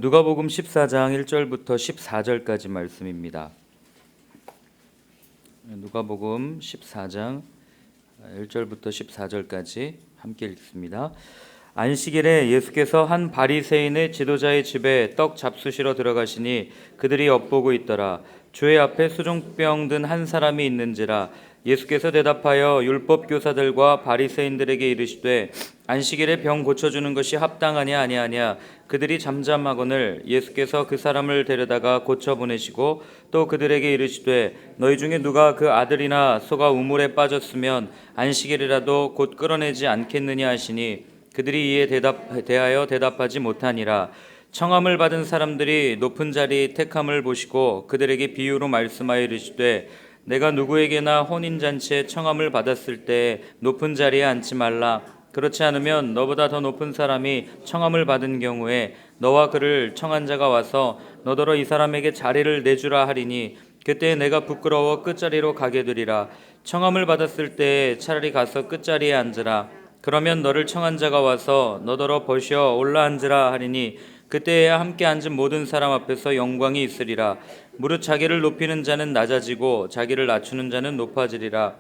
누가복음 14장 1절부터 14절까지 말씀입니다. 누가복음 14장 1절부터 14절까지 함께 읽습니다. 안식일에 예수께서 한 바리새인의 지도자의 집에 떡 잡수시러 들어가시니 그들이 엿보고 있더라. 주의 앞에 수종병 든 한 사람이 있는지라. 예수께서 대답하여 율법 교사들과 바리새인들에게 이르시되 안식일에 병 고쳐주는 것이 합당하냐 아니하냐. 그들이 잠잠하거늘 예수께서 그 사람을 데려다가 고쳐 보내시고 또 그들에게 이르시되 너희 중에 누가 그 아들이나 소가 우물에 빠졌으면 안식일이라도 곧 끌어내지 않겠느냐 하시니 그들이 이에 대하여 대답하지 못하니라. 청함을 받은 사람들이 높은 자리 택함을 보시고 그들에게 비유로 말씀하여 이르시되 내가 누구에게나 혼인잔치에 청함을 받았을 때 높은 자리에 앉지 말라. 그렇지 않으면 너보다 더 높은 사람이 청함을 받은 경우에 너와 그를 청한 자가 와서 너더러 이 사람에게 자리를 내주라 하리니 그때 내가 부끄러워 끝자리로 가게 되리라. 청함을 받았을 때 차라리 가서 끝자리에 앉으라. 그러면 너를 청한 자가 와서 너더러 버시어 올라앉으라 하리니 그때야 함께 앉은 모든 사람 앞에서 영광이 있으리라. 무릇 자기를 높이는 자는 낮아지고 자기를 낮추는 자는 높아지리라.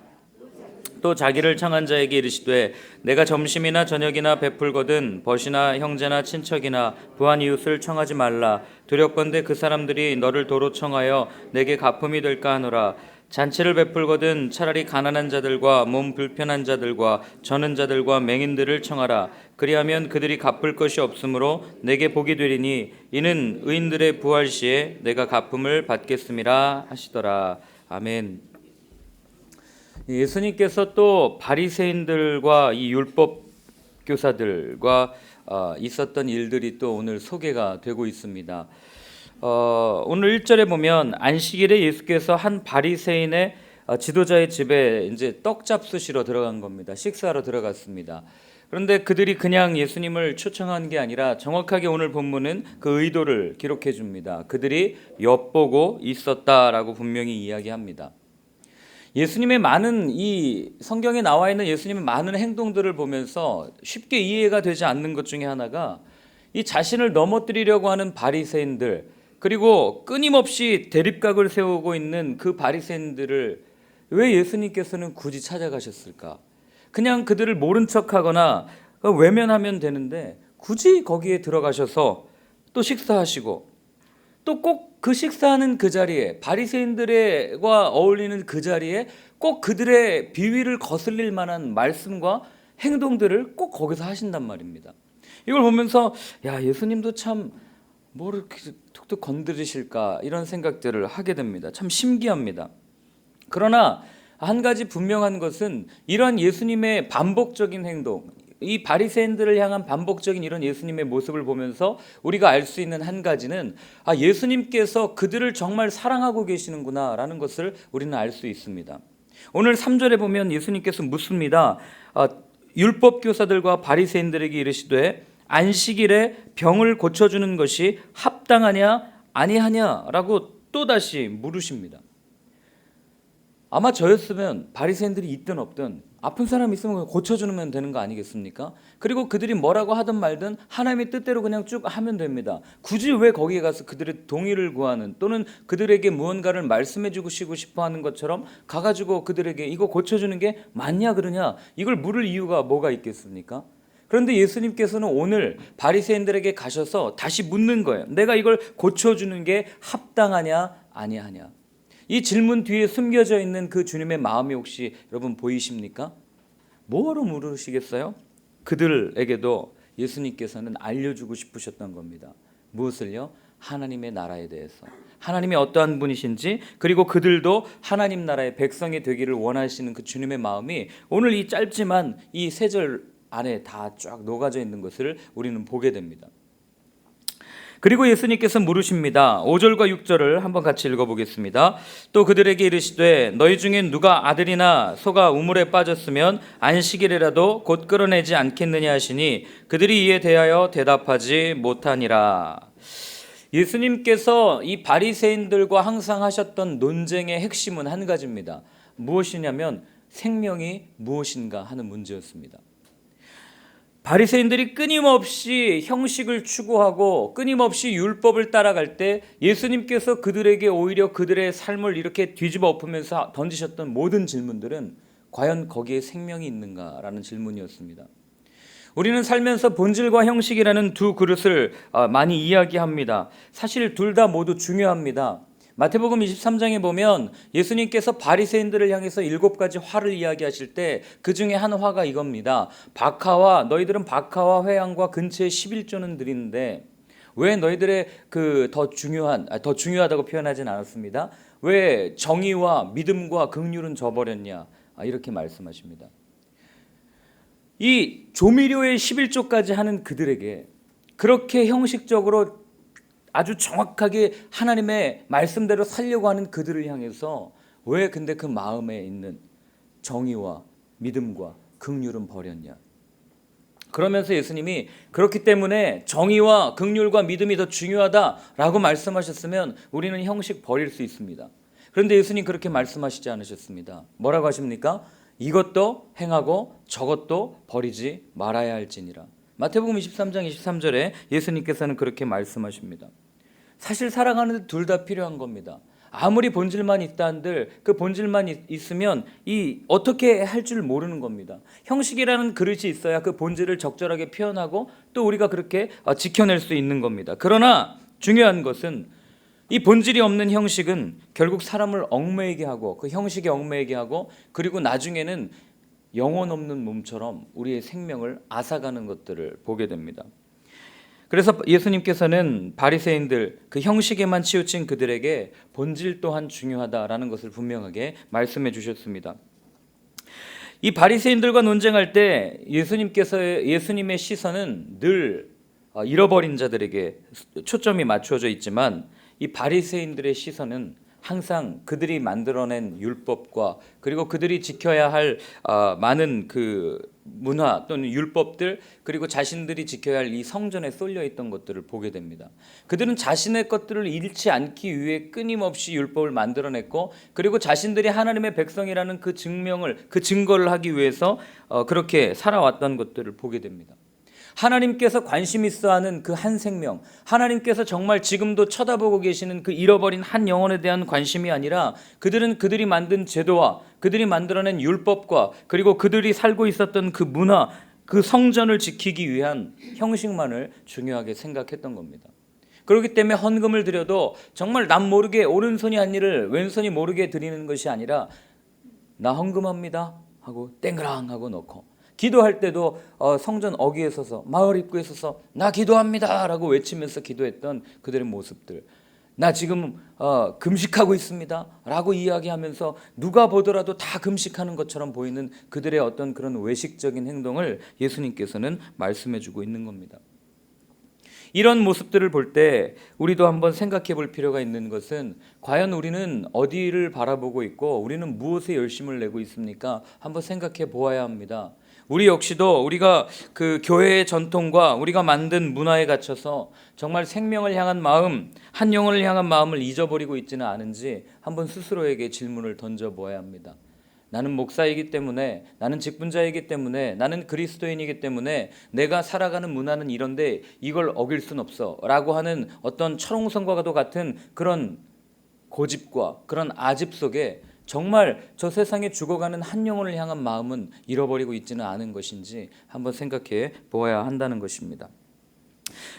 또 자기를 청한 자에게 이르시되 내가 점심이나 저녁이나 베풀거든 벗이나 형제나 친척이나 부한 이웃을 청하지 말라. 두렵건대 그 사람들이 너를 도로 청하여 내게 가품이 될까 하노라. 잔치를 베풀거든 차라리 가난한 자들과 몸 불편한 자들과 저는 자들과 맹인들을 청하라. 그리하면 그들이 갚을 것이 없으므로 내게 복이 되리니 이는 의인들의 부활 시에 내가 갚음을 받겠음이라 하시더라. 아멘. 예수님께서 또 바리새인들과 이 율법 교사들과 있었던 일들이 또 오늘 소개가 되고 있습니다. 오늘 1절에 보면 안식일에 예수께서 한 바리새인의 지도자의 집에 이제 떡 잡수시러 들어간 겁니다. 식사하러 들어갔습니다. 그런데 그들이 그냥 예수님을 초청한 게 아니라 정확하게 오늘 본문은 그 의도를 기록해 줍니다. 그들이 엿보고 있었다라고 분명히 이야기합니다. 예수님의 많은 이 성경에 나와 있는 예수님의 많은 행동들을 보면서 쉽게 이해가 되지 않는 것 중에 하나가 이 자신을 넘어뜨리려고 하는 바리새인들, 그리고 끊임없이 대립각을 세우고 있는 그 바리새인들을 왜 예수님께서는 굳이 찾아가셨을까? 그냥 그들을 모른 척하거나 외면하면 되는데 굳이 거기에 들어가셔서 또 식사하시고 또 꼭 그 식사하는 그 자리에 바리새인들과 어울리는 그 자리에 꼭 그들의 비위를 거슬릴 만한 말씀과 행동들을 꼭 거기서 하신단 말입니다. 이걸 보면서 야, 예수님도 참 뭘 이렇게 툭툭 건드리실까 이런 생각들을 하게 됩니다. 참 신기합니다. 그러나 한 가지 분명한 것은 이러한 예수님의 반복적인 행동, 이 바리새인들을 향한 반복적인 이런 예수님의 모습을 보면서 우리가 알 수 있는 한 가지는 예수님께서 그들을 정말 사랑하고 계시는구나라는 것을 우리는 알 수 있습니다. 오늘 3절에 보면 예수님께서 묻습니다. 율법 교사들과 바리새인들에게 이르시되 안식일에 병을 고쳐주는 것이 합당하냐 아니하냐라고 또다시 물으십니다. 아마 저였으면 바리새인들이 있든 없든 아픈 사람 있으면 고쳐주면 되는 거 아니겠습니까? 그리고 그들이 뭐라고 하든 말든 하나님의 뜻대로 그냥 쭉 하면 됩니다. 굳이 왜 거기에 가서 그들의 동의를 구하는, 또는 그들에게 무언가를 말씀해 주고 싶어 하는 것처럼 가가지고 그들에게 이거 고쳐주는 게 맞냐 그러냐 이걸 물을 이유가 뭐가 있겠습니까? 그런데 예수님께서는 오늘 바리새인들에게 가셔서 다시 묻는 거예요. 내가 이걸 고쳐주는 게 합당하냐 아니하냐. 이 질문 뒤에 숨겨져 있는 그 주님의 마음이 혹시 여러분 보이십니까? 뭐로 물으시겠어요? 그들에게도 예수님께서는 알려주고 싶으셨던 겁니다. 무엇을요? 하나님의 나라에 대해서, 하나님이 어떠한 분이신지, 그리고 그들도 하나님 나라의 백성이 되기를 원하시는 그 주님의 마음이 오늘 이 짧지만 이 세 절 안에 다 쫙 녹아져 있는 것을 우리는 보게 됩니다. 그리고 예수님께서 물으십니다. 5절과 6절을 한번 같이 읽어보겠습니다. 또 그들에게 이르시되 너희 중에 누가 아들이나 소가 우물에 빠졌으면 안식일이라도 곧 끌어내지 않겠느냐 하시니 그들이 이에 대하여 대답하지 못하니라. 예수님께서 이 바리새인들과 항상 하셨던 논쟁의 핵심은 한 가지입니다. 무엇이냐면 생명이 무엇인가 하는 문제였습니다. 바리새인들이 끊임없이 형식을 추구하고 끊임없이 율법을 따라갈 때 예수님께서 그들에게 오히려 그들의 삶을 이렇게 뒤집어 엎으면서 던지셨던 모든 질문들은 과연 거기에 생명이 있는가라는 질문이었습니다. 우리는 살면서 본질과 형식이라는 두 그릇을 많이 이야기합니다. 사실 둘 다 모두 중요합니다. 마태복음 23장에 보면 예수님께서 바리새인들을 향해서 7가지 화를 이야기하실 때 그 중에 한 화가 이겁니다. 박하와 너희들은 박하와 회향과 근처에 11조는 드리는데 왜 너희들의 더 중요하다고 표현하진 않았습니다. 왜 정의와 믿음과 긍휼은 저버렸냐, 이렇게 말씀하십니다. 이 조미료의 11조까지 하는 그들에게 그렇게 형식적으로 아주 정확하게 하나님의 말씀대로 살려고 하는 그들을 향해서 왜 근데 그 마음에 있는 정의와 믿음과 긍휼은 버렸냐. 그러면서 예수님이 그렇기 때문에 정의와 긍휼과 믿음이 더 중요하다라고 말씀하셨으면 우리는 형식 버릴 수 있습니다. 그런데 예수님 그렇게 말씀하시지 않으셨습니다. 뭐라고 하십니까? 이것도 행하고 저것도 버리지 말아야 할지니라. 마태복음 23장 23절에 예수님께서는 그렇게 말씀하십니다. 사실 살아가는데 둘 다 필요한 겁니다. 아무리 본질만 있다 한들 그 본질만 있으면 어떻게 할 줄 모르는 겁니다. 형식이라는 그릇이 있어야 그 본질을 적절하게 표현하고 또 우리가 그렇게 지켜낼 수 있는 겁니다. 그러나 중요한 것은 이 본질이 없는 형식은 결국 사람을 얽매이게 하고 그 형식에 얽매이게 하고 그리고 나중에는 영혼 없는 몸처럼 우리의 생명을 앗아가는 것들을 보게 됩니다. 그래서 예수님께서는 바리새인들 그 형식에만 치우친 그들에게 본질 또한 중요하다라는 것을 분명하게 말씀해 주셨습니다. 이 바리새인들과 논쟁할 때 예수님의 시선은 늘 잃어버린 자들에게 초점이 맞춰져 있지만 이 바리새인들의 시선은 항상 그들이 만들어낸 율법과 그리고 그들이 지켜야 할 많은 그 문화 또는 율법들 그리고 자신들이 지켜야 할 이 성전에 쏠려 있던 것들을 보게 됩니다. 그들은 자신의 것들을 잃지 않기 위해 끊임없이 율법을 만들어냈고 그리고 자신들이 하나님의 백성이라는 그 증거를 하기 위해서 그렇게 살아왔던 것들을 보게 됩니다. 하나님께서 관심 있어하는 그 한 생명, 하나님께서 정말 지금도 쳐다보고 계시는 그 잃어버린 한 영혼에 대한 관심이 아니라 그들이 만든 제도와 그들이 만들어낸 율법과 그리고 그들이 살고 있었던 그 문화, 그 성전을 지키기 위한 형식만을 중요하게 생각했던 겁니다. 그렇기 때문에 헌금을 드려도 정말 남 모르게 오른손이 한 일을 왼손이 모르게 드리는 것이 아니라 나 헌금합니다 하고 땡그랑 하고 넣고 기도할 때도 성전 어귀에 서서 마을 입구에 서서 나 기도합니다 라고 외치면서 기도했던 그들의 모습들, 나 지금 금식하고 있습니다 라고 이야기하면서 누가 보더라도 다 금식하는 것처럼 보이는 그들의 어떤 그런 외식적인 행동을 예수님께서는 말씀해 주고 있는 겁니다. 이런 모습들을 볼 때 우리도 한번 생각해 볼 필요가 있는 것은 과연 우리는 어디를 바라보고 있고 우리는 무엇에 열심을 내고 있습니까? 한번 생각해 보아야 합니다. 우리 역시도 우리가 그 교회의 전통과 우리가 만든 문화에 갇혀서 정말 생명을 향한 마음, 한 영혼을 향한 마음을 잊어버리고 있지는 않은지 한번 스스로에게 질문을 던져보아야 합니다. 나는 목사이기 때문에, 나는 직분자이기 때문에, 나는 그리스도인이기 때문에 내가 살아가는 문화는 이런데 이걸 어길 순 없어 라고 하는 어떤 철옹성과도 같은 그런 고집과 그런 아집 속에 정말 저 세상에 죽어가는 한 영혼을 향한 마음은 잃어버리고 있지는 않은 것인지 한번 생각해 보아야 한다는 것입니다.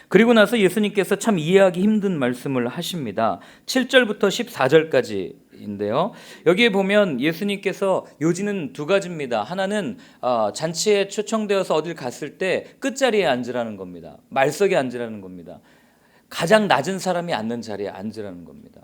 그리고 나서 예수님께서 참 이해하기 힘든 말씀을 하십니다. 7절부터 14절까지인데요. 여기에 보면 예수님께서 요지는 두 가지입니다. 하나는 잔치에 초청되어서 어딜 갔을 때 끝자리에 앉으라는 겁니다. 말석에 앉으라는 겁니다. 가장 낮은 사람이 앉는 자리에 앉으라는 겁니다.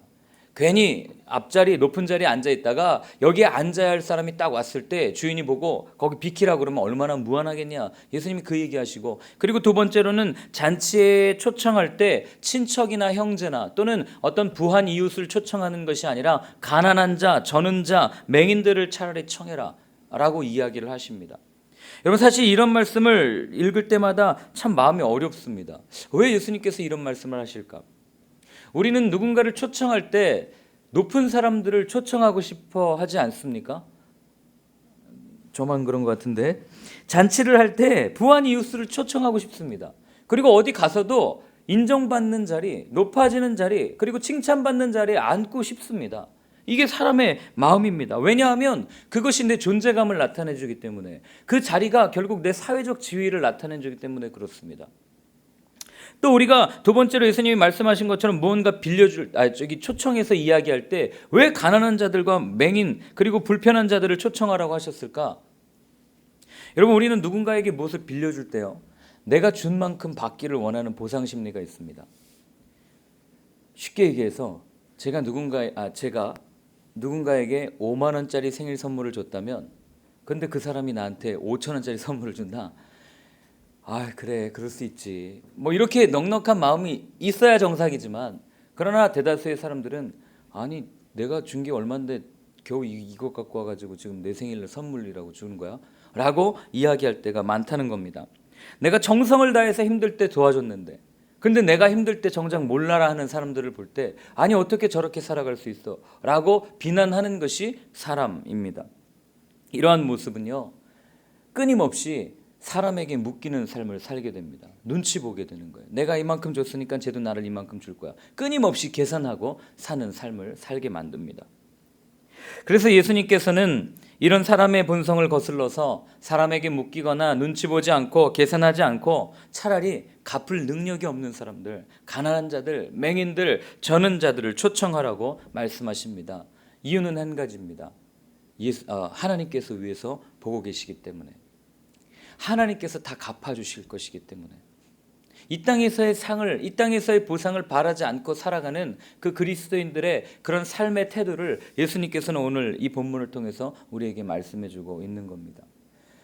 괜히 앞자리 높은 자리에 앉아 있다가 여기에 앉아야 할 사람이 딱 왔을 때 주인이 보고 거기 비키라고 그러면 얼마나 무안하겠냐. 예수님이 그 얘기하시고, 그리고 두 번째로는 잔치에 초청할 때 친척이나 형제나 또는 어떤 부한 이웃을 초청하는 것이 아니라 가난한 자, 저는 자, 맹인들을 차라리 청해라 라고 이야기를 하십니다. 여러분, 사실 이런 말씀을 읽을 때마다 참 마음이 어렵습니다. 왜 예수님께서 이런 말씀을 하실까? 우리는 누군가를 초청할 때 높은 사람들을 초청하고 싶어 하지 않습니까? 저만 그런 것 같은데 잔치를 할 때 부한 이웃을 초청하고 싶습니다. 그리고 어디 가서도 인정받는 자리, 높아지는 자리, 그리고 칭찬받는 자리에 앉고 싶습니다. 이게 사람의 마음입니다. 왜냐하면 그것이 내 존재감을 나타내주기 때문에, 그 자리가 결국 내 사회적 지위를 나타내주기 때문에 그렇습니다. 또 우리가 두 번째로 예수님이 말씀하신 것처럼 무언가 초청해서 이야기할 때 왜 가난한 자들과 맹인 그리고 불편한 자들을 초청하라고 하셨을까? 여러분, 우리는 누군가에게 무엇을 빌려줄 때요, 내가 준 만큼 받기를 원하는 보상 심리가 있습니다. 쉽게 얘기해서 제가 누군가에게 5만 원짜리 생일 선물을 줬다면, 근데 그 사람이 나한테 5천 원짜리 선물을 준다. 아, 그래, 그럴 수 있지. 뭐 이렇게 넉넉한 마음이 있어야 정상이지만, 그러나 대다수의 사람들은 아니, 내가 준 게 얼만데 겨우 이것 갖고 와가지고 지금 내 생일날 선물이라고 주는 거야? 라고 이야기할 때가 많다는 겁니다. 내가 정성을 다해서 힘들 때 도와줬는데, 근데 내가 힘들 때 정작 몰라라 하는 사람들을 볼 때, 아니 어떻게 저렇게 살아갈 수 있어? 라고 비난하는 것이 사람입니다. 이러한 모습은요, 끊임없이 사람에게 묶이는 삶을 살게 됩니다. 눈치 보게 되는 거예요. 내가 이만큼 줬으니까 쟤도 나를 이만큼 줄 거야. 끊임없이 계산하고 사는 삶을 살게 만듭니다. 그래서 예수님께서는 이런 사람의 본성을 거슬러서 사람에게 묶이거나 눈치 보지 않고 계산하지 않고 차라리 갚을 능력이 없는 사람들, 가난한 자들, 맹인들, 저는 자들을 초청하라고 말씀하십니다. 이유는 한 가지입니다. 하나님께서 위에서 보고 계시기 때문에, 하나님께서 다 갚아주실 것이기 때문에, 이 땅에서의 상을, 이 땅에서의 보상을 바라지 않고 살아가는 그 그리스도인들의 그런 삶의 태도를 예수님께서는 오늘 이 본문을 통해서 우리에게 말씀해주고 있는 겁니다.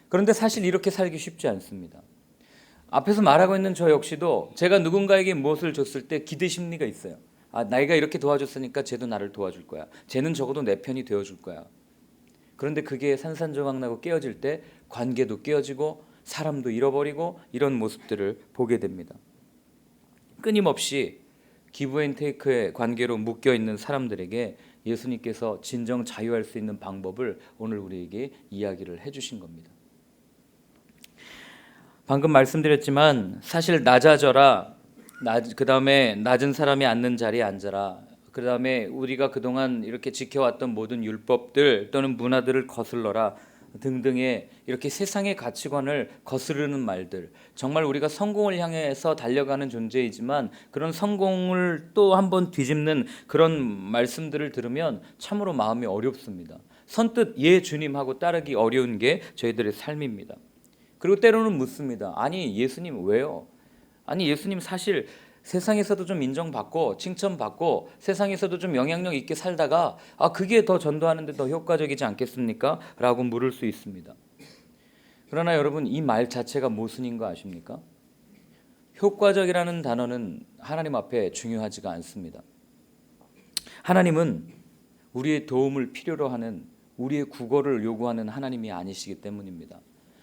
그런데 사실 이렇게 살기 쉽지 않습니다. 앞에서 말하고 있는 저 역시도 제가 누군가에게 무엇을 줬을 때 기대 심리가 있어요. 아, 내가 이렇게 도와줬으니까 쟤도 나를 도와줄 거야. 쟤는 적어도 내 편이 되어줄 거야. 그런데 그게 산산조각나고 깨어질 때 관계도 깨어지고 사람도 잃어버리고 이런 모습들을 보게 됩니다. 끊임없이 기브앤테이크의 관계로 묶여있는 사람들에게 예수님께서 진정 자유할 수 있는 방법을 오늘 우리에게 이야기를 해주신 겁니다. 방금 말씀드렸지만 사실 낮아져라, 그 다음에 낮은 사람이 앉는 자리에 앉아라, 그 다음에 우리가 그동안 이렇게 지켜왔던 모든 율법들 또는 문화들을 거슬러라 등등의 이렇게 세상의 가치관을 거스르는 말들, 정말 우리가 성공을 향해서 달려가는 존재이지만 그런 성공을 또 한번 뒤집는 그런 말씀들을 들으면 참으로 마음이 어렵습니다. 선뜻 예 주님 하고 따르기 어려운 게 저희들의 삶입니다. 그리고 때로는 묻습니다. 아니 예수님 왜요? 아니 예수님 사실 세상에서도 좀 인정받고 칭찬받고 세상에서도 좀 영향력 있게 살다가 그게 더 전도하는 데 더 효과적이지 않겠습니까? 라고 물을 수 있습니다. 그러나 여러분, 이 말 자체가 모순인 거 아십니까? 효과적이라는 단어는 하나님 앞에 중요하지가 않습니다. 하나님은 우리의 도움을 필요로 하는, 우리의 구걸을 요구하는 하나님이 아니시기 때문입니다.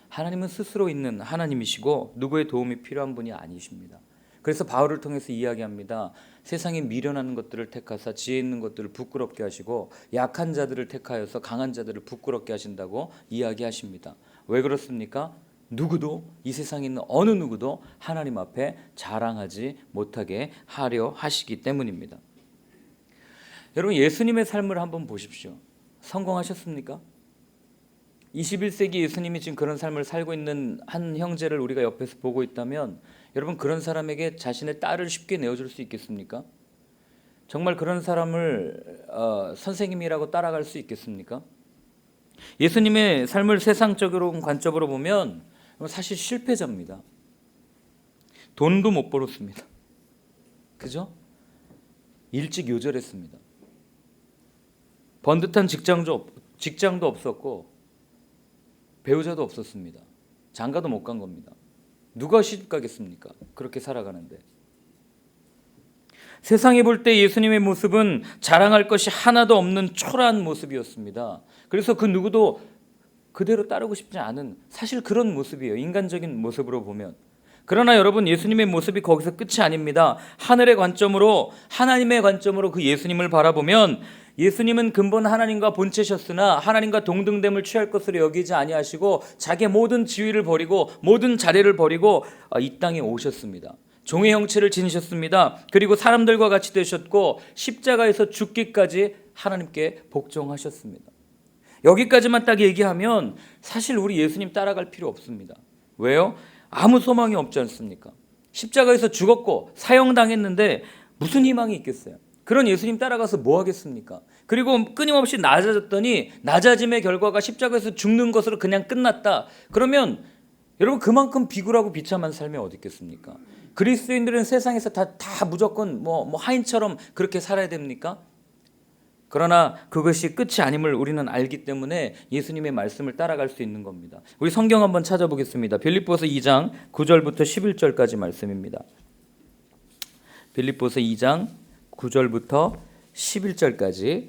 하나님은 스스로 있는 하나님이시고 누구의 도움이 필요한 분이 아니십니다. 그래서 바울을 통해서 이야기합니다. 세상에 미련한 것들을 택하사 지혜 있는 것들을 부끄럽게 하시고 약한 자들을 택하여서 강한 자들을 부끄럽게 하신다고 이야기하십니다. 왜 그렇습니까? 누구도, 이 세상에 있는 어느 누구도 하나님 앞에 자랑하지 못하게 하려 하시기 때문입니다. 여러분, 예수님의 삶을 한번 보십시오. 성공하셨습니까? 21세기 예수님이 지금 그런 삶을 살고 있는 한 형제를 우리가 옆에서 보고 있다면 여러분, 그런 사람에게 자신의 딸을 쉽게 내어줄 수 있겠습니까? 정말 그런 사람을 선생님이라고 따라갈 수 있겠습니까? 예수님의 삶을 세상적으로 관점으로 보면 사실 실패자입니다. 돈도 못 벌었습니다. 그죠? 일찍 요절했습니다. 번듯한 직장도 없었고 배우자도 없었습니다. 장가도 못 간 겁니다. 누가 시집 가겠습니까? 그렇게 살아가는데. 세상이 볼 때 예수님의 모습은 자랑할 것이 하나도 없는 초라한 모습이었습니다. 그래서 그 누구도 그대로 따르고 싶지 않은, 사실 그런 모습이에요. 인간적인 모습으로 보면. 그러나 여러분, 예수님의 모습이 거기서 끝이 아닙니다. 하늘의 관점으로, 하나님의 관점으로 그 예수님을 바라보면 예수님은 근본 하나님과 본체셨으나 하나님과 동등됨을 취할 것으로 여기지 아니하시고 자기의 모든 지위를 버리고 모든 자리를 버리고 이 땅에 오셨습니다. 종의 형체를 지니셨습니다. 그리고 사람들과 같이 되셨고 십자가에서 죽기까지 하나님께 복종하셨습니다. 여기까지만 딱 얘기하면 사실 우리 예수님 따라갈 필요 없습니다. 왜요? 아무 소망이 없지 않습니까? 십자가에서 죽었고 사형당했는데 무슨 희망이 있겠어요? 그런 예수님 따라가서 뭐 하겠습니까? 그리고 끊임없이 낮아졌더니 낮아짐의 결과가 십자가에서 죽는 것으로 그냥 끝났다. 그러면 여러분 그만큼 비굴하고 비참한 삶이 어디 있겠습니까? 그리스도인들은 세상에서 다 무조건 뭐 하인처럼 그렇게 살아야 됩니까? 그러나 그것이 끝이 아님을 우리는 알기 때문에 예수님의 말씀을 따라갈 수 있는 겁니다. 우리 성경 한번 찾아보겠습니다. 빌립보서 2장 9절부터 11절까지 말씀입니다. 빌립보서 2장 9절부터 11절까지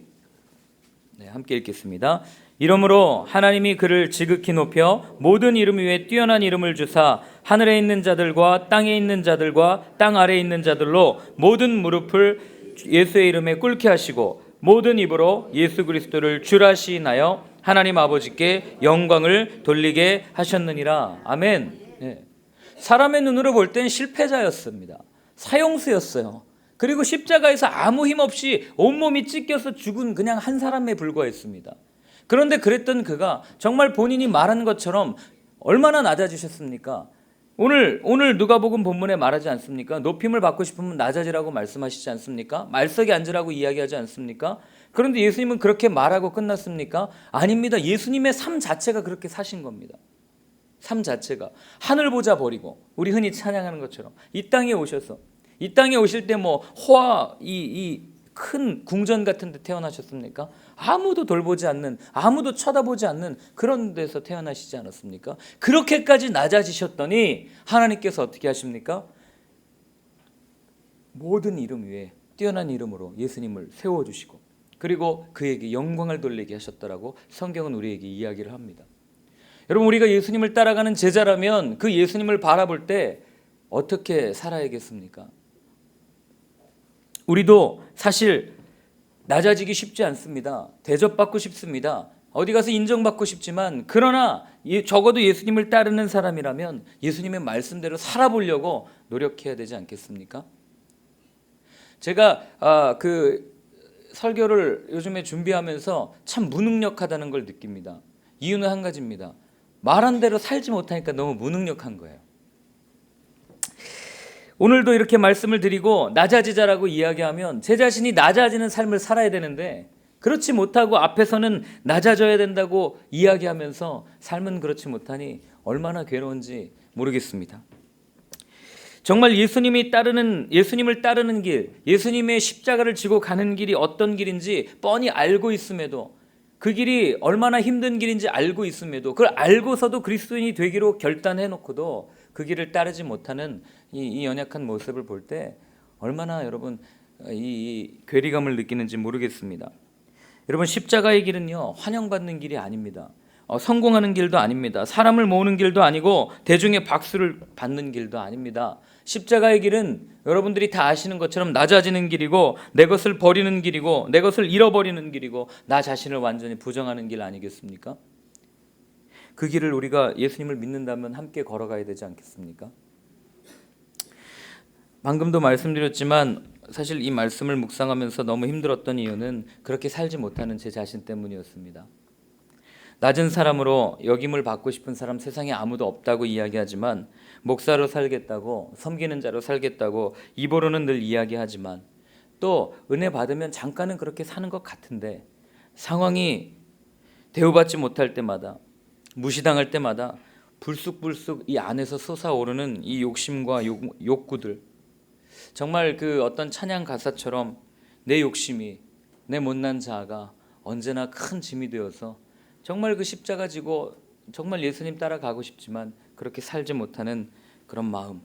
함께 읽겠습니다. 이러므로 하나님이 그를 지극히 높여 모든 이름 위에 뛰어난 이름을 주사 하늘에 있는 자들과 땅에 있는 자들과 땅 아래에 있는 자들로 모든 무릎을 예수의 이름에 꿇게 하시고 모든 입으로 예수 그리스도를 주라 시인하여 하나님 아버지께 영광을 돌리게 하셨느니라. 아멘. 네. 사람의 눈으로 볼 땐 실패자였습니다. 사형수였어요. 그리고 십자가에서 아무 힘 없이 온몸이 찢겨서 죽은 그냥 한 사람에 불과했습니다. 그런데 그랬던 그가 정말 본인이 말한 것처럼 얼마나 낮아지셨습니까? 오늘 누가복음 본문에 말하지 않습니까? 높임을 받고 싶으면 낮아지라고 말씀하시지 않습니까? 말석에 앉으라고 이야기하지 않습니까? 그런데 예수님은 그렇게 말하고 끝났습니까? 아닙니다. 예수님의 삶 자체가 그렇게 사신 겁니다. 삶 자체가 하늘 보자 버리고 우리 흔히 찬양하는 것처럼 이 땅에 오셔서 이 땅에 오실 때 뭐 호화 이 큰 궁전 같은 데 태어나셨습니까? 아무도 돌보지 않는, 아무도 쳐다보지 않는 그런 데서 태어나시지 않았습니까? 그렇게까지 낮아지셨더니 하나님께서 어떻게 하십니까? 모든 이름 위에 뛰어난 이름으로 예수님을 세워주시고 그리고 그에게 영광을 돌리게 하셨다라고 성경은 우리에게 이야기를 합니다. 여러분, 우리가 예수님을 따라가는 제자라면 그 예수님을 바라볼 때 어떻게 살아야겠습니까? 우리도 사실 낮아지기 쉽지 않습니다. 대접받고 싶습니다. 어디 가서 인정받고 싶지만 그러나 적어도 예수님을 따르는 사람이라면 예수님의 말씀대로 살아보려고 노력해야 되지 않겠습니까? 제가 그 설교를 요즘에 준비하면서 참 무능력하다는 걸 느낍니다. 이유는 한 가지입니다. 말한 대로 살지 못하니까 너무 무능력한 거예요. 오늘도 이렇게 말씀을 드리고 낮아지자라고 이야기하면 제 자신이 낮아지는 삶을 살아야 되는데 그렇지 못하고 앞에서는 낮아져야 된다고 이야기하면서 삶은 그렇지 못하니 얼마나 괴로운지 모르겠습니다. 정말 예수님을 따르는 길, 예수님의 십자가를 지고 가는 길이 어떤 길인지 뻔히 알고 있음에도 그 길이 얼마나 힘든 길인지 알고 있음에도 그걸 알고서도 그리스도인이 되기로 결단해놓고도 그 길을 따르지 못하는 이 연약한 모습을 볼 때 얼마나 여러분 이 괴리감을 느끼는지 모르겠습니다. 여러분, 십자가의 길은요 환영받는 길이 아닙니다. 성공하는 길도 아닙니다. 사람을 모으는 길도 아니고 대중의 박수를 받는 길도 아닙니다. 십자가의 길은 여러분들이 다 아시는 것처럼 낮아지는 길이고 내 것을 버리는 길이고 내 것을 잃어버리는 길이고 나 자신을 완전히 부정하는 길 아니겠습니까? 그 길을 우리가 예수님을 믿는다면 함께 걸어가야 되지 않겠습니까? 방금도 말씀드렸지만 사실 이 말씀을 묵상하면서 너무 힘들었던 이유는 그렇게 살지 못하는 제 자신 때문이었습니다. 낮은 사람으로 여김을 받고 싶은 사람 세상에 아무도 없다고 이야기하지만 목사로 살겠다고 섬기는 자로 살겠다고 입으로는 늘 이야기하지만 또 은혜 받으면 잠깐은 그렇게 사는 것 같은데 상황이 대우받지 못할 때마다 무시당할 때마다 불쑥불쑥 이 안에서 솟아오르는 이 욕심과 욕구들, 정말 그 어떤 찬양 가사처럼 내 욕심이 내 못난 자아가 언제나 큰 짐이 되어서 정말 그 십자가 지고 정말 예수님 따라가고 싶지만 그렇게 살지 못하는 그런 마음,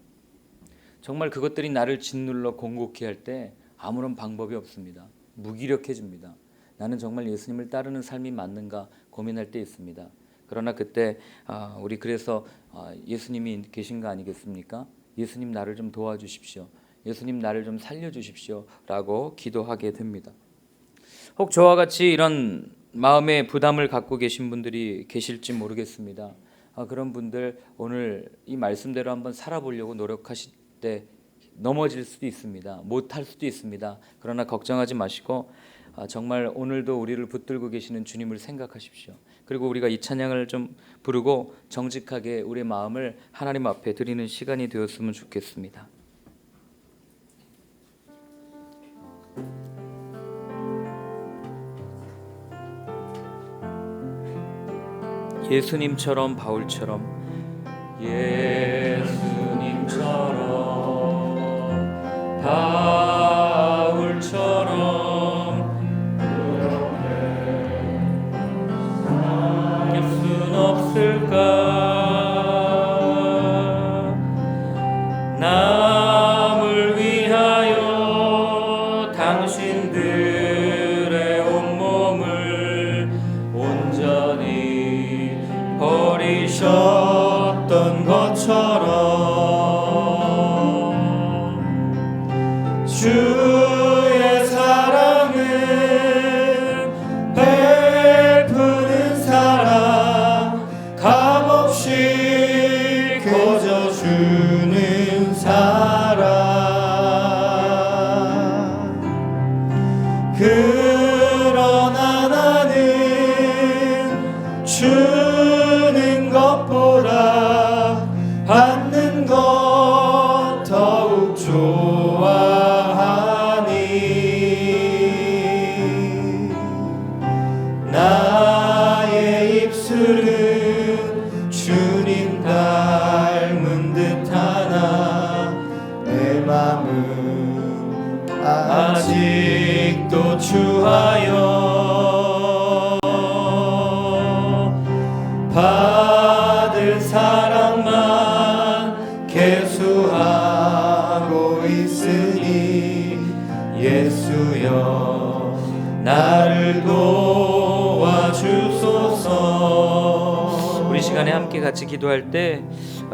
정말 그것들이 나를 짓눌러 공곡해 할 때 아무런 방법이 없습니다. 무기력해집니다. 나는 정말 예수님을 따르는 삶이 맞는가 고민할 때 있습니다. 그러나 그때 우리 그래서 예수님이 계신 거 아니겠습니까? 예수님 나를 좀 도와주십시오. 예수님 나를 좀 살려주십시오 라고 기도하게 됩니다. 혹 저와 같이 이런 마음의 부담을 갖고 계신 분들이 계실지 모르겠습니다. 그런 분들 오늘 이 말씀대로 한번 살아보려고 노력하실 때 넘어질 수도 있습니다. 못할 수도 있습니다. 그러나 걱정하지 마시고 정말 오늘도 우리를 붙들고 계시는 주님을 생각하십시오. 그리고 우리가 이 찬양을 좀 부르고 정직하게 우리의 마음을 하나님 앞에 드리는 시간이 되었으면 좋겠습니다. 예수님처럼 바울처럼 예수님처럼 바울처럼 할 순 없을까? 남을 위하여 당신들의 온몸을 온전히 버리셨던 것처럼 주의 사랑은 베푸는 사랑, 값없이 거저주는 사랑. 그러나 나는 주는 것보다 받는 것 더욱 좋아하니 나의 입술은 주님 닮은 듯하나 내 맘은 아직도 주하여 받을 사랑만 계수하고 있으니 예수여 나를 도와주소서. 우리 시간에 함께 같이 기도할 때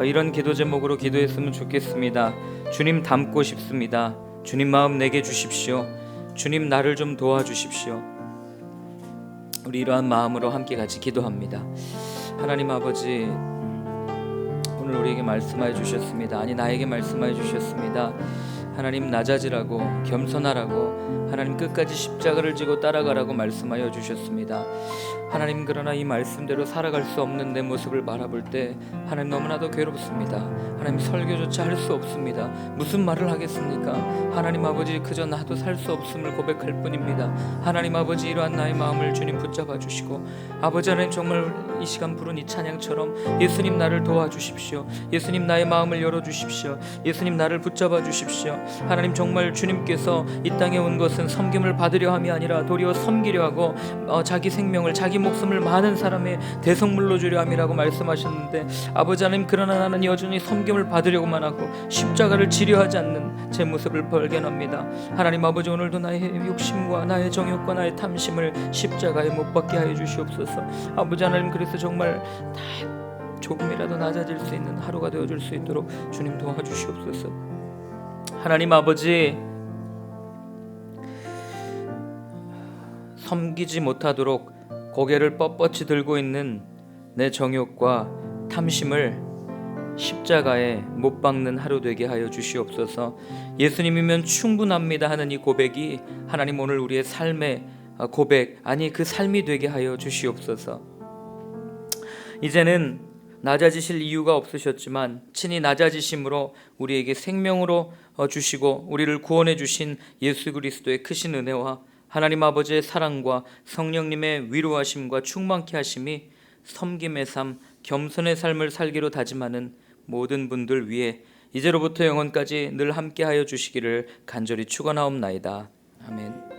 이런 기도 제목으로 기도했으면 좋겠습니다. 주님 닮고 싶습니다. 주님 마음 내게 주십시오. 주님 나를 좀 도와주십시오. 우리 이러한 마음으로 함께 같이 기도합니다. 하나님 아버지, 오늘 우리에게 말씀하여 주셨습니다. 아니 나에게 말씀하여 주셨습니다. 하나님 낮아지라고, 겸손하라고, 하나님 끝까지 십자가를 지고 따라가라고 말씀하여 주셨습니다. 하나님, 그러나 이 말씀대로 살아갈 수 없는 내 모습을 바라볼 때 하나님 너무나도 괴롭습니다. 하나님 설교조차 할 수 없습니다. 무슨 말을 하겠습니까? 하나님 아버지, 그저 나도 살 수 없음을 고백할 뿐입니다. 하나님 아버지, 이러한 나의 마음을 주님 붙잡아 주시고, 아버지 하나님 정말 이 시간 부른 이 찬양처럼 예수님 나를 도와주십시오. 예수님 나의 마음을 열어주십시오. 예수님 나를 붙잡아 주십시오. 하나님 정말 주님께서 이 땅에 온 것은 섬김을 받으려 함이 아니라 도리어 섬기려 하고 자기 생명을, 자기 목숨을 많은 사람의 대성물로 주려 함이라고 말씀하셨는데, 아버지 하나님, 그러나 나는 여전히 섬김을 받으려고만 하고 십자가를 지려 하지 않는 제 모습을 발견합니다. 하나님 아버지, 오늘도 나의 욕심과 나의 정욕과 나의 탐심을 십자가에 못 박게 하여 주시옵소서. 아버지 하나님, 그래서 정말 다 조금이라도 낮아질 수 있는 하루가 되어줄 수 있도록 주님 도와주시옵소서. 하나님 아버지, 섬기지 못하도록 고개를 뻣뻣이 들고 있는 내 정욕과 탐심을 십자가에 못 박는 하루 되게 하여 주시옵소서. 예수님이면 충분합니다 하는 이 고백이 하나님 오늘 우리의 삶의 고백, 아니 그 삶이 되게 하여 주시옵소서. 이제는 낮아지실 이유가 없으셨지만 친히 낮아지심으로 우리에게 생명으로 주시고 우리를 구원해 주신 예수 그리스도의 크신 은혜와 하나님 아버지의 사랑과 성령님의 위로하심과 충만케 하심이 섬김의 삶, 겸손의 삶을 살기로 다짐하는 모든 분들 위해 이제로부터 영원까지 늘 함께하여 주시기를 간절히 축원하옵나이다. 아멘.